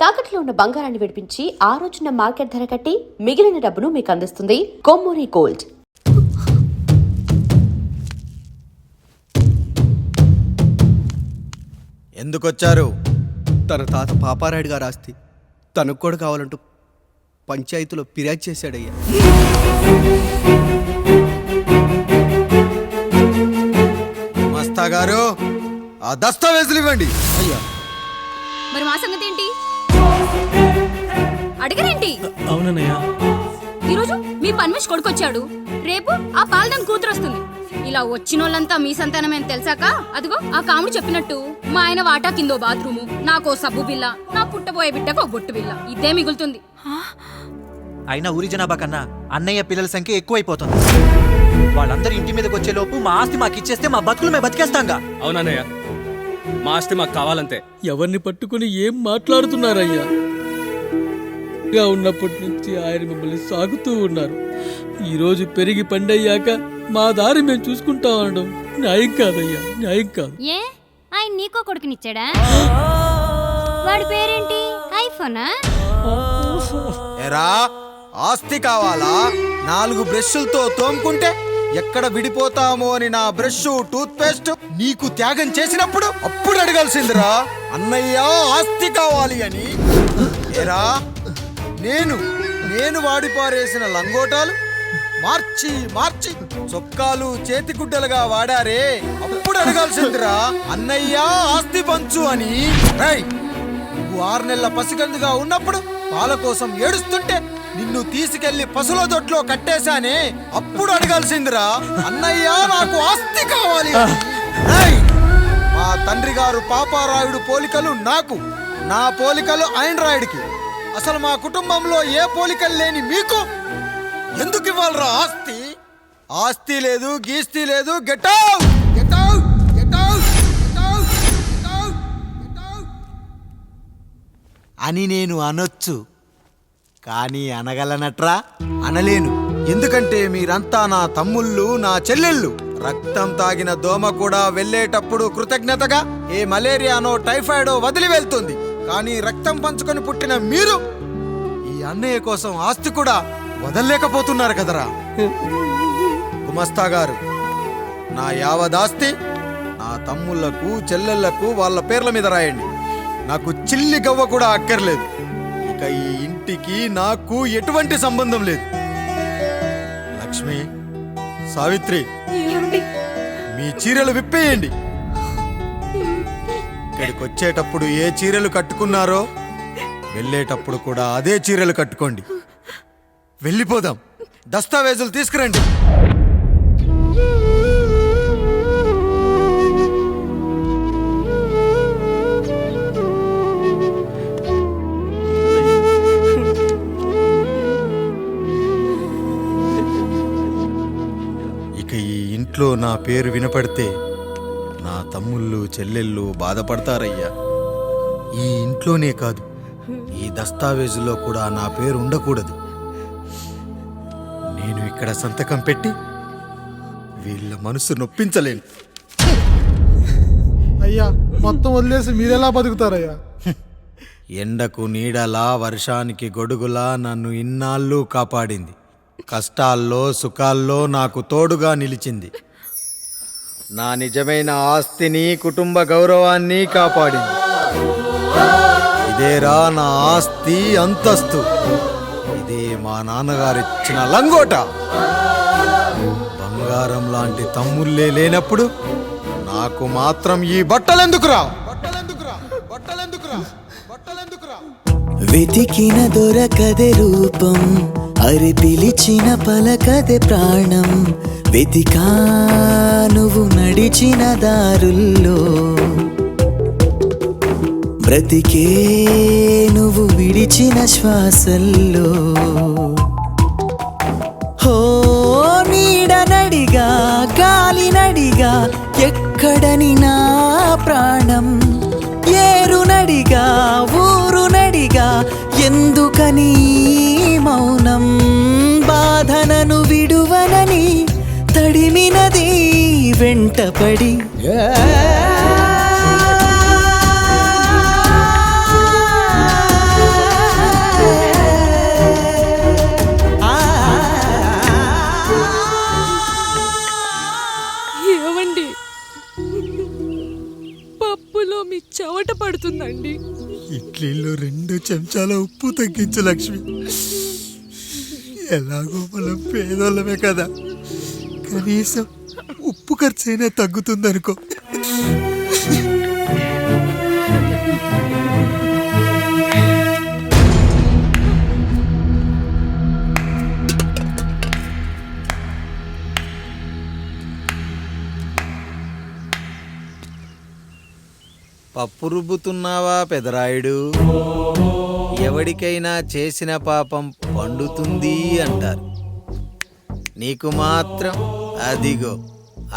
తాకట్లో ఉన్న బంగారాన్ని విడిపించి ఆ రోజున మార్కెట్ ధర కట్టి మిగిలిన డబ్బును మీకు అందిస్తుంది కొమ్మూరి గోల్డ్. ఎందుకొచ్చారు? తన తాత పాపారాయుడు గారు ఆస్తి తనకు కూడా కావాలంటూ పంచాయతీలో ఫిర్యాదు చేశాడయ్యా. మస్తా గారు, ఆ దస్తావేజులు ఇవ్వండి. అయ్యా, మరి మా సంగతి ఏంటి? అడగరేంటి? అవునన్నయ్యా, ఈరోజు మీ పన్మేష్ కొడుకొచ్చాడు, రేపు ఆ పాలదం కూతురు వస్తుంది. ఇలా వచ్చినోళ్ళంతా మీ సంతానమేని తెలిసాక అదిగో ఆ కాముడు చెప్పినట్టు మా ఆయన వాటా కిందో బాత్రూము, నాకో సబ్బు బిల్ల, నా పుట్టబోయే బిడ్డకు ఒక బొట్టు బిల్ల, ఇదే మిగులుతుంది. అయినా ఊరి జనాభా కన్నా అన్నయ్య పిల్లల సంఖ్య ఎక్కువైపోతుంది. వాళ్ళందరూ ఇంటి మీదకి వచ్చే లోపు మా ఆస్తి మాకు ఇచ్చేస్తే మా బతుకులు మేము బతికేస్తాంగా. అవునన్నయ్య, మా ఆస్తి మాకు కావాలంతే. ఎవరిని పట్టుకుని ఏం మాట్లాడుతున్నారయ్యా? ఉన్నప్పటి నుంచి ఆయన మిమ్మల్ని సాగుతూ ఉన్నారు. ఈరోజు పెరిగి పండయ్యాక మా దారి మేము చూసుకుంటాం అనడం న్యాయం కాదయ్యా, న్యాయం కాదు. ఏ ఆయన నీకో కొడుకునిచ్చాడా? వాడి పేరేంటి? ఐఫోనా? ఎరా, ఆస్తి కావాలా? 4 బ్రష్లతో తోముకుంటే ఎక్కడ విడిపోతామో అని నా బ్రష్ టూత్ పేస్ట్ నీకు త్యాగం చేసినప్పుడు అప్పుడు అడగాల్సిందిరా, అన్నయ్య ఆస్తి కావాలి అని. ఎరా, నేను వాడిపారేసిన లంగోటాలు మార్చి మార్చి చొక్కాలు చేతిగుడ్డలుగా వాడారే, అప్పుడు అడగాల్సిందిరా, అన్నయ్య ఆస్తి పంచు అని. నువ్వు 6 నెలల పసికందుగా ఉన్నప్పుడు పాల కోసం ఏడుస్తుంటే నిన్ను తీసుకెళ్లి పశుల దొడ్లో కట్టేశానే, అప్పుడు అడగాల్సిందిరా, అన్నయ్య నాకు ఆస్తి కావాలి. మా తండ్రి గారు పాపారాయుడు పోలికలు నాకు, నా పోలికలు ఆయనరాయుడికి. అసలు మా కుటుంబంలో ఏ పోలికలు లేని మీకు ఎందుకు ఇవ్వాలరా ఆస్తి? ఆస్తి లేదు, గీస్తి లేదు, get out, get out, get out, get out, get out, get out అని నేను అనొచ్చు, కానీ అనగలనట్రా? అనలేను. ఎందుకంటే మీరంతా నా తమ్ముళ్ళు, నా చెల్లెళ్ళు. రక్తం తాగిన దోమ కూడా వెళ్ళేటప్పుడు కృతజ్ఞతగా ఏ మలేరియానో టైఫాయిడో వదిలి వెళ్తుంది. కానీ రక్తం పంచుకొని పుట్టిన మీరు ఈ అన్నయ్య కోసం ఆస్తి కూడా వదల్లేకపోతున్నారు కదరా. గుమస్తా గారు, నా యావదాస్తి నా తమ్ముళ్లకు, చెల్లెళ్లకు వాళ్ళ పేర్ల మీద రాయండి. నాకు చిల్లి గవ్వ కూడా అక్కర్లేదు. ఇక ఈ ఇంటికి నాకు ఎటువంటి సంబంధం లేదు. లక్ష్మి, సావిత్రి, మీ చీరలు విప్పేయండి. ఇక్కడికి వచ్చేటప్పుడు ఏ చీరలు కట్టుకున్నారో వెళ్ళేటప్పుడు కూడా అదే చీరలు కట్టుకోండి. వెళ్ళిపోదాం. దస్తావేజులు తీసుకురండి. ఇక ఈ ఇంట్లో నా పేరు వినపడితే నా తమ్ముళ్ళు, చెల్లెళ్ళు బాధపడతారయ్యా. ఈ ఇంట్లోనే కాదు, ఈ దస్తావేజులో కూడా నా పేరు ఉండకూడదు. నేను ఇక్కడ సంతకం పెట్టి వీళ్ళ మనసు నొప్పించలేను. అయ్యా, మొత్తం వదిలేసి మీరెలా బతుకుతారయ్యా? ఎండకు నీడలా, వర్షానికి గొడుగులా నన్ను ఇన్నాళ్ళు కాపాడింది. కష్టాల్లో, సుఖాల్లో నాకు తోడుగా నిలిచింది. నా నిజమైన ఆస్తిని, కుటుంబ గౌరవాన్ని కాపాడింది. ఇదేరా నా ఆస్తి, అంతస్తు. ఇదే మా నాన్నగారిచ్చిన లంగోట. బంగారం లాంటి తమ్ముళ్ళే లేనప్పుడు నాకు మాత్రం ఈ బట్టలెందుకురా? వెతికిన దొరకదే రూపం, అరి పిలిచిన పలకదే ప్రాణం. వెతికా నువ్వు నడిచిన దారుల్లో, బ్రతికే నువ్వు విడిచిన శ్వాసల్లో. హో నీడనడిగా, గాలి నడిగా, ఎక్కడని నా ప్రాణం. ఏరు నడిగా, ఊరు నడిగా, ఎందుకని మౌనం? బాధనను విడువనని తడిమినది వెంటపడి. ఇడ్లీలో 2 చెంచాల ఉప్పు తగ్గించు లక్ష్మి. ఎలాగో మనం పేదోళ్ళమే కదా, కనీసం ఉప్పు ఖర్చైనా తగ్గుతుందనుకో. పప్పు రుబ్బుతున్నావా పెదరాయుడు? ఎవడికైనా చేసిన పాపం పండుతుంది అంటారు, నీకు మాత్రం అదిగో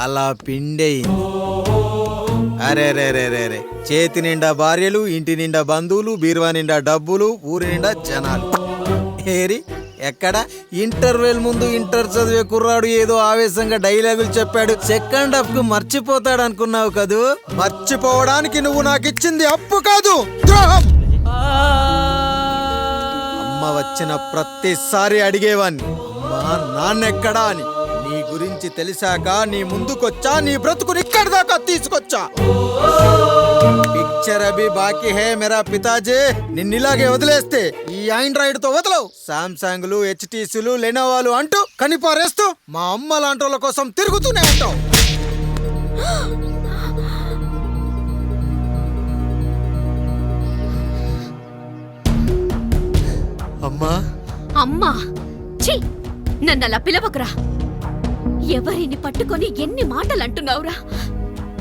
అలా పిండయింది. అరే రే రే రే రే, చేతి నిండా భార్యలు, ఇంటి నిండా బంధువులు, బీరువా నిండా డబ్బులు, ఊరి నిండా జనాలు. ఏరి ఎక్కడ? ఇంటర్వెల్ ముందు ఇంటర్ చదివే కుర్రాడు ఏదో ఆవేశంగా డైలాగులు చెప్పాడు, సెకండ్ హాఫ్ కు మర్చిపోతాడు అనుకున్నావు కదూ? మర్చిపోవడానికి నువ్వు నాకు ఇచ్చింది అప్పు కాదు, ద్రోహం. అమ్మ వచ్చిన ప్రతిసారి అడిగేవాన్ని, అమ్మా నాన్నెక్కడా అని. నీ గురించి తెలిసాక నీ ముందుకొచ్చా, నీ బ్రతుకుని ఇక్కడి దాకా తీసుకొచ్చా. పిక్చర్ అభి బాకీ హే మేరా పితాజీ. నిన్నిలాగే వదిలేస్తే ఈ ఆండ్రాయిడ్ తో వదలవు. సామ్సంగ్లు, హెచ్టీసీలు, లెనోవాలు అంటూ కనిపారేస్తూ మా అమ్మ లాంటోళ్ళ కోసం తిరుగుతూనే ఉంటావు. అమ్మా అమ్మా ఛీ, నన్నలా పిలవకురా. ఎవరిని పట్టుకొని ఎన్ని మాటలు అంటున్నావురా?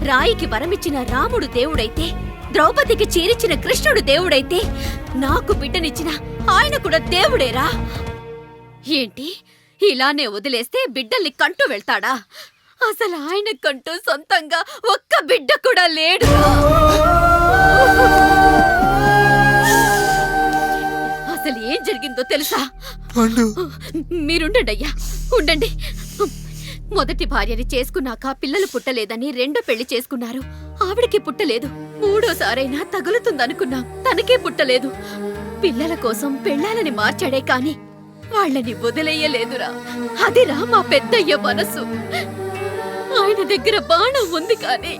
రాయికి వరమిచ్చిన రాముడు దేవుడైతే, ద్రౌపదికి చీరిచ్చిన కృష్ణుడు దేవుడైతే, నాకు బిడ్డనిచ్చిన ఆయన కూడా దేవుడేరా. ఏంటి ఇలానే వదిలేస్తే బిడ్డల్ని కంటూ వెళ్తాడా? అసలు ఆయన కంటూ సొంతంగా ఒక్క బిడ్డ కూడా లేడు. అసలు ఏం జరిగిందో తెలుసా? మీరుండండి అయ్యా, ఉండండి. మొదటి భార్యని చేసుకున్నాక పిల్లలు పుట్టలేదని 2వ పెళ్లి చేసుకున్నారు. ఆవిడికి పుట్టలేదు. 3వసారైనా తగులుతుందనుకున్నాం, తనకే పుట్టలేదు. పిల్లల కోసం పెళ్ళాలని మార్చాడే కాని వాళ్ళని వదిలేయలేదురా. అదిరా మా పెద్దయ్య మనసు. ఆయన దగ్గర బాణం ఉంది కానీ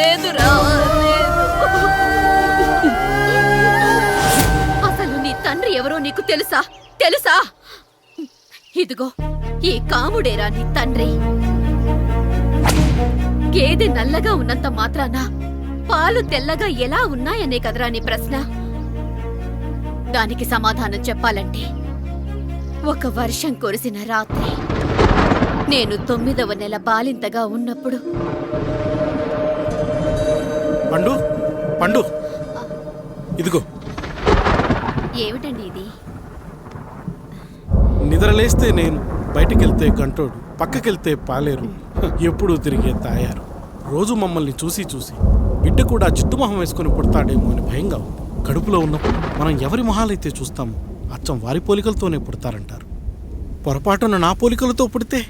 లేదురా, అసలు నీ తండ్రి ఎవరో నీకు తెలుసా? తెలుసా? ఇదిగో ఈ కాముడేరా నీ తండ్రి. గేదె నల్లగా ఉన్నంత మాత్రాన పాలు తెల్లగా ఎలా ఉన్నాయనే కదరా నీ ప్రశ్న. దానికి సమాధానం చెప్పాలంటే, ఒక వర్షం కురిసిన రాత్రి నేను 9వ నెల బాలింతగా ఉన్నప్పుడు. పండు పండు ఇదిగో. ఏమిటండి ఇది? నిద్రలేస్తే నేను, బయటకెళ్తే కంటోడు, పక్కకెళ్తే పాలేరు, ఎప్పుడూ తిరిగే తాయారు. రోజు మమ్మల్ని చూసి చూసి బిడ్డ కూడా జిడ్డు మొహం వేసుకుని పుడతాడేమో అని భయంగా ఉంది. కడుపులో ఉన్నప్పుడు మనం ఎవరి మొహాలైతే చూస్తామో అచ్చం వారి పోలికలతోనే పుడతారంటారు. పొరపాటున నా పోలికలతో పుడితే?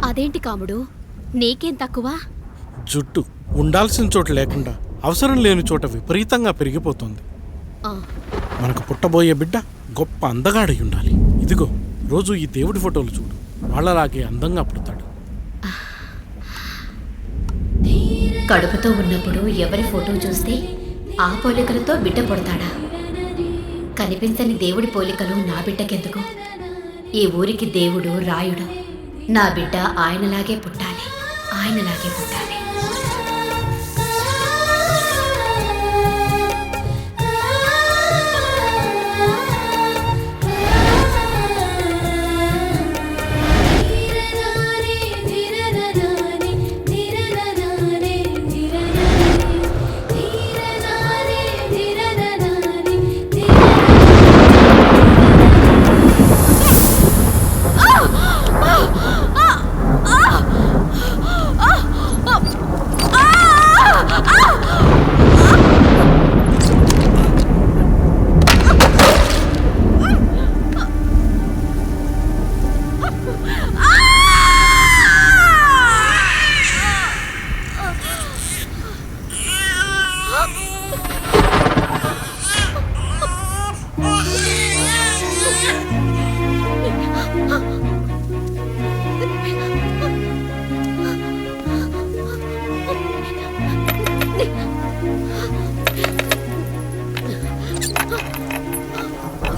అదేంటి కాముడు, నీకేం తక్కువ? జుట్టు ఉండాల్సిన చోట లేకుండా అవసరం లేని చోట విపరీతంగా పెరిగిపోతుంది. మనకు పుట్టబోయే బిడ్డ గొప్ప అందగాడై ఉండాలి. ఇదిగో రోజు ఈ దేవుడి ఫోటోలు చూడు, వాళ్ళలాగే అందంగా పుడతాడు. కడుపుతో ఉన్నప్పుడు ఎవరి ఫోటో చూస్తే ఆ పోలికలతో బిడ్డ పుడతాడా? కనిపించని దేవుడి పోలికలు నా బిడ్డకెందుకు? ఈ ఊరికి దేవుడు రాయుడు. నా బిడ్డ ఆయనలాగే పుట్టాలి, ఆయనలాగే పుట్టాలి.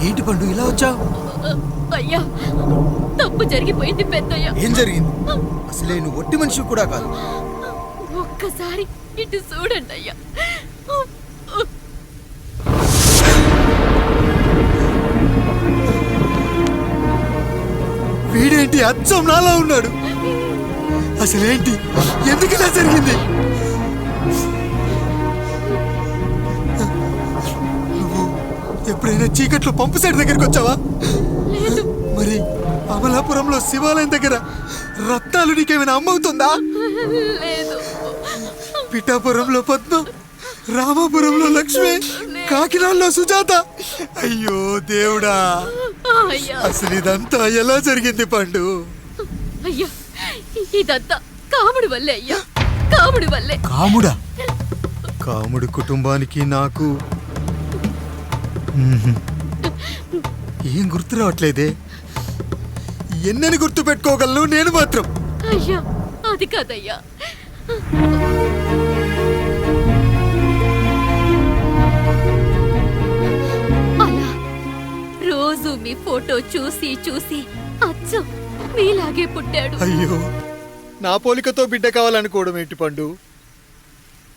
ఏంటి పండు ఇలా వచ్చావు? అయ్యా తప్పు జరిగిపోయింది పెద్దయ్య. ఏం జరిగింది? అసలే నువ్వు ఒట్టి మనిషి కూడా కాదు. ఒక్కసారి ఇటు చూడండి అయ్యా. వీడేంటి అచ్చం నాలా ఉన్నాడు? అసలేంటి, ఎందుకు ఇలా జరిగింది? నువ్వు ఎప్పుడైనా చీకట్లో పంపు సైడ్ దగ్గరికి వచ్చావా? మరి అమలాపురంలో శివాలయం దగ్గర రత్నాలు నీకేమైనా అమ్మవుతుందా? లేదు. పిఠాపురంలో పద్మ, రామాపురంలో లక్ష్మి, కాకినాడలో సుజాత. అయ్యో దేవుడా, అయ్యా అసలు ఇదంతా ఎలా జరిగింది పండు? అయ్యా ఇదంతా కాముడి వల్లే అయ్యా, కాముడి వల్లే. కాముడా? కాముడు కుటుంబానికి నాకు ఏం గుర్తు రావట్లేదే. ఎన్నని గుర్తు పెట్టుకోగలను నేను మాత్రం. అయ్యా అది కాదయ్యా. అలా రోజు మీ ఫోటో చూసి చూసి అచ్చం మీలాగే పుట్టాడు. అయ్యో, నా పోలికతో బిడ్డ కావాలనుకోవడం ఏంటి పండు?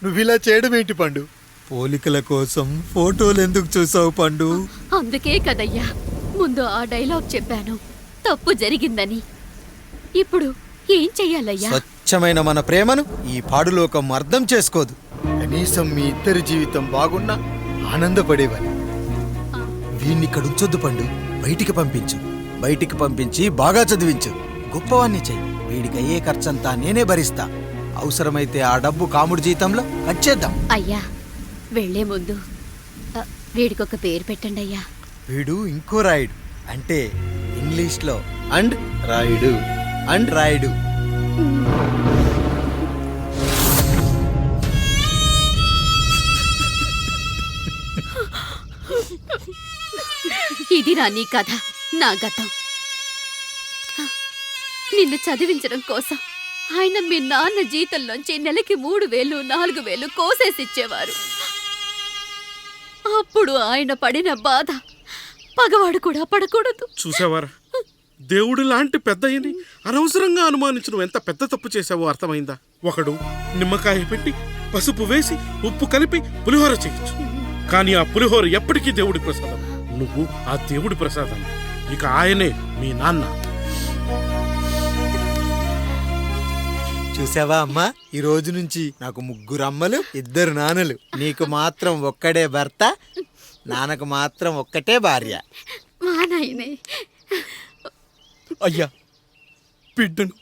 నువ్విలా చేయడం ఏంటి పండు? పోలికల కోసం ఫోటోలు ఎందుకు చూసావు పండు? అందుకే కదయ్యా ముందు ఆ డైలాగ్ చెప్పాను, తప్పు జరిగిందని. ఇప్పుడు ఏం చెయ్యాలయ్యా? స్వచ్ఛమైన మన ప్రేమను ఈ పాడులోకం అర్థం చేసుకోదు. కనీసం మీ ఇద్దరి జీవితం బాగున్నా ఆనందపడేవాని. వీణ్ణి ఇక్కడ ఉంచొద్దు పండు, బయటికి పంపించు. బయటికి పంపించి బాగా చదివించు, గొప్పవాణ్ణి చెయ్యి. వీడికి అయ్యే ఖర్చంతా నేనే భరిస్తా. అవసరమైతే ఆ డబ్బు కాముడి జీతంలో కట్ చేద్దాం. అయ్యా వెళ్లే ముందు వీడికొక పేరు పెట్టండి అయ్యా. వీడు ఇంకో రాయుడు, అంటే ఇంగ్లీష్లో అండ్ రాయుడు, అండ్ రాయుడు. ఇది రా నీ కథ, నా గతం. నిన్ను చదివించడం కోసం ఆయన మీ నాన్న జీతంలోంచి నెలకి 3,000 4,000 కోసేసిచ్చేవారు. అప్పుడు ఆయన పడిన బాధ పగవాడు కూడా పడకూడదు. చూసావారా, దేవుడు లాంటి పెద్దయ్యని అనవసరంగా అనుమానించడం ఎంత పెద్ద తప్పు చేశావో అర్థమైందా? ఒకడు నిమ్మకాయ పెట్టి పసుపు వేసి ఉప్పు కలిపి పులిహోర చేయొచ్చు, కానీ ఆ పులిహోర ఎప్పటికీ దేవుడి ప్రసాదం. నువ్వు ఆ దేవుడి ప్రసాదం, ఇక ఆయనే మీ నాన్న. చూసావా అమ్మా, ఈ రోజు నుంచి నాకు 3 అమ్మలు 2 నాన్నలు. నీకు మాత్రం ఒక్కడే భర్త, నాన్నకు మాత్రం ఒక్కటే భార్య. మా నాయనే. అయ్యా బిడ్డను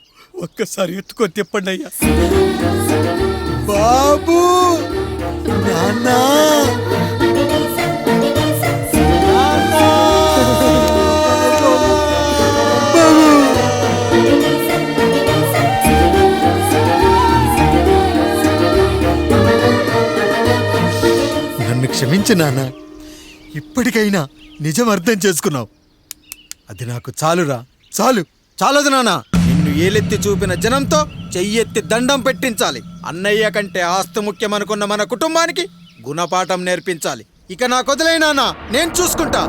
ఒక్కసారి ఎత్తుకొని తిప్పండి అయ్యా. బాబు, నాన్న, నన్ను క్షమించు నాన్న. ఇప్పటికైనా నిజం అర్థం చేసుకున్నావు. అది నాకు చాలురా, చాలు. చాలదు నాన్న, నిన్ను ఏలెత్తి చూపిన జనంతో చెయ్యెత్తి దండం పెట్టించాలి. అన్నయ్య కంటే ఆస్తు ముఖ్యమనుకున్న మన కుటుంబానికి గుణపాఠం నేర్పించాలి. ఇక నాకు వదిలే నాన్న, నేను చూసుకుంటా.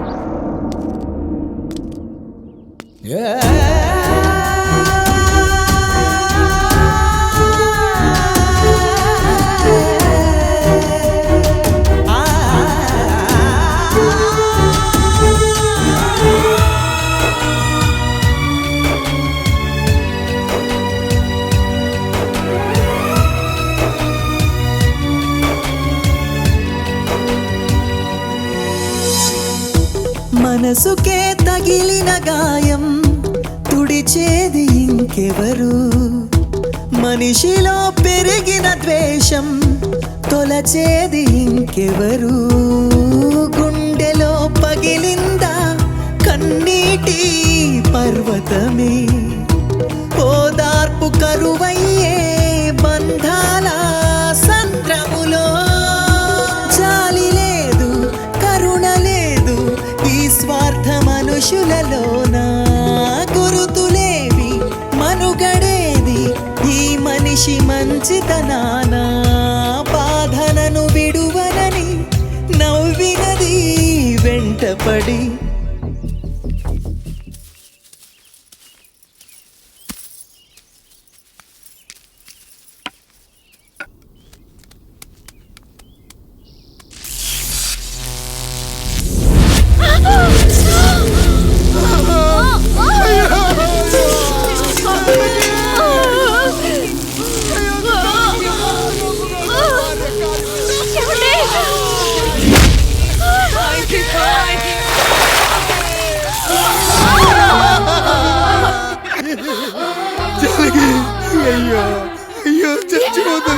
మనసుకే తగిలిన గాయం తుడిచేది ఇంకెవరు? మనిషిలో పెరిగిన ద్వేషం తొలచేది ఇంకెవరు? గుండెలో పగిలిందా కన్నీటి పర్వతమే, ఓదార్పు కరువయ్యే బంధాల సంద్రములో. జాలి లేదు, కరుణ లేదు ఈ స్వార్థ మనుషులలోన. గురుతులేవి, మనుగడేది ఈ మనిషి మంచితనాన. బాధనను విడువనని నవ్వినది వెంటపడి,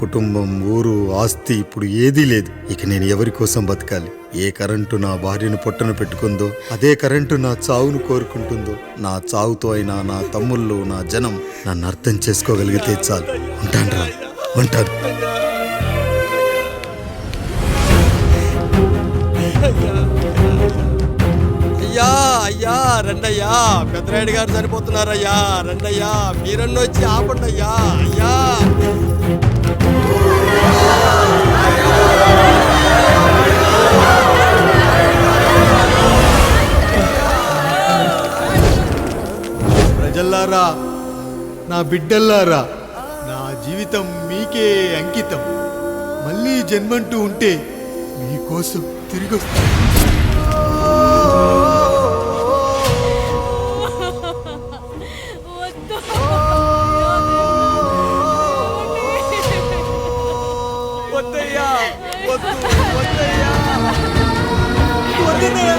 కుటుంబం, ఊరు, ఆస్తి ఇప్పుడు ఏదీ లేదు. ఇక నేను ఎవరి కోసం బతకాలి? ఏ కరెంటు నా భార్యను పొట్టను పెట్టుకుందో అదే కరెంటు నా చావును కోరుకుంటుందో. నా చావుతో అయినా నా తమ్ముళ్ళు, నా జనం నన్ను అర్థం చేసుకోగలిగితే చాలు. ఉంటాను, ఉంటాను. అయ్యా అయ్యా రండయ్యా, పెద్దరాయుడు గారు చనిపోతున్నారయ్యా, రండయ్యా, మీరన్న వచ్చి ఆపండి అయ్యా. అయ్యా ప్రజల్లారా, నా బిడ్డల్లారా, నా జీవితం మీకే అంకితం. మళ్ళీ జన్మంటూ ఉంటే మీకోసం తిరిగి వస్తాను. వద్దయ్యా, వద్దు, వద్దయ్యా, వద్దయ్యా.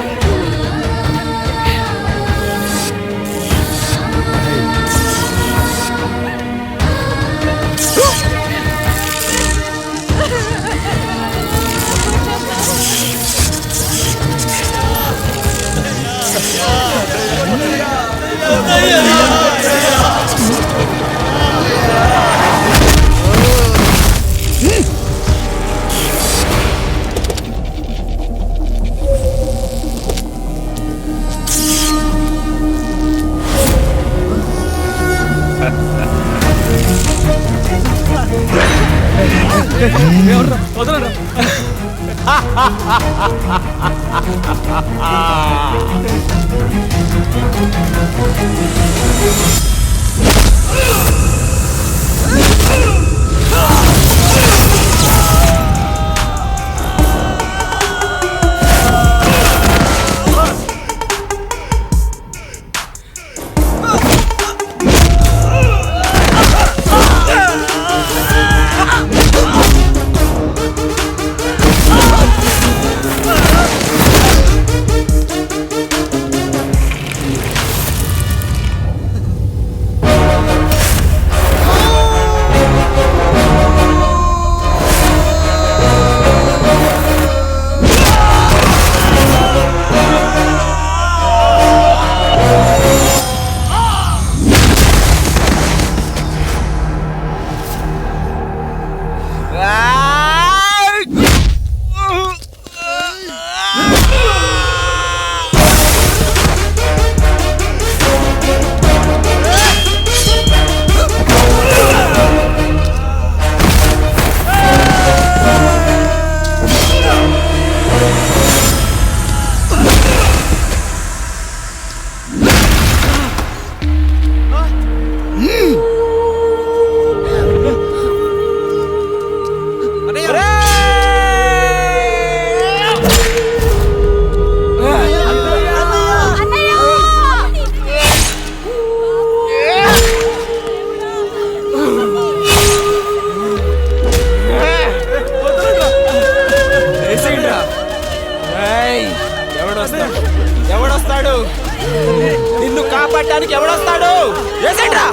ఎవడొస్తాడు? నిన్ను కాపాడటానికి ఎవడొస్తాడు? ఏసేంట్రా?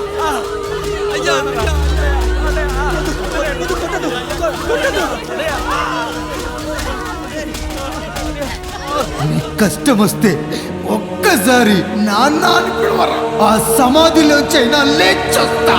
కష్టం వస్తే ఒక్కసారి నాన్న అని పిలవరా, ఆ సమాధిలోంచైనా లేచొస్తా.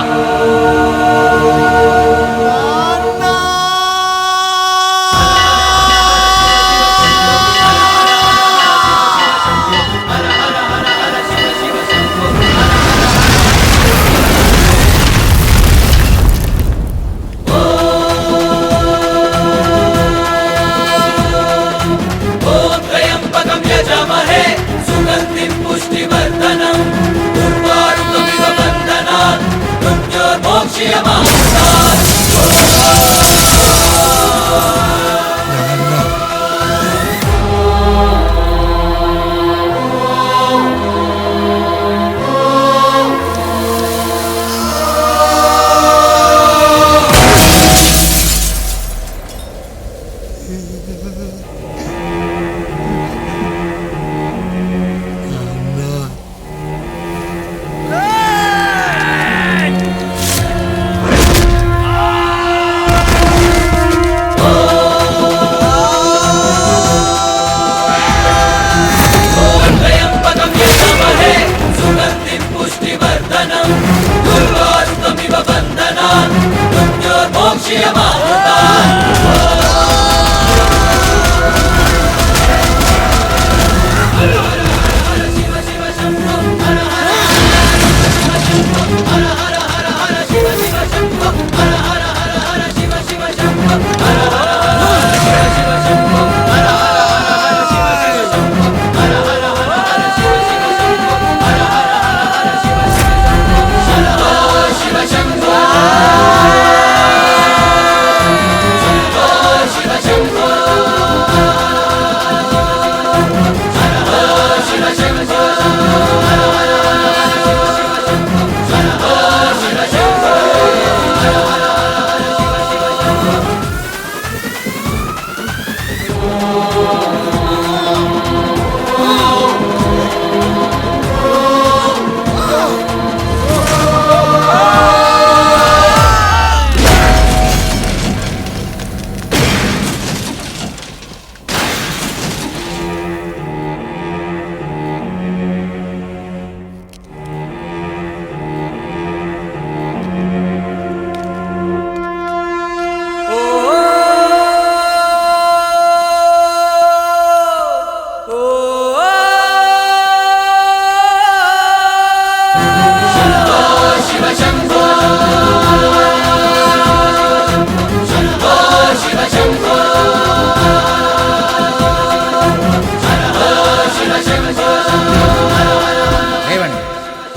లేవండి,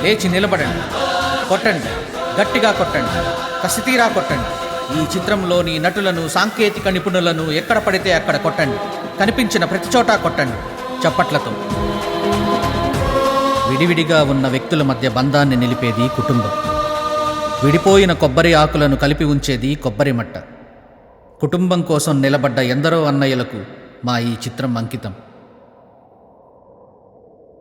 లేచి నిలబడండి, కొట్టండి, గట్టిగా కొట్టండి, కసితీరా కొట్టండి. ఈ చిత్రంలోని నటులను, సాంకేతిక నిపుణులను ఎక్కడ పడితే అక్కడ కొట్టండి. కనిపించిన ప్రతి చోట కొట్టండి చప్పట్లతో. విడివిడిగా ఉన్న వ్యక్తుల మధ్య బంధాన్ని నిలిపేది కుటుంబం. విడిపోయిన కొబ్బరి ఆకులను కలిపి ఉంచేది కొబ్బరి మట్ట. కుటుంబం కోసం నిలబడ్డ ఎందరో అన్నయ్యలకు మా ఈ చిత్రం అంకితం.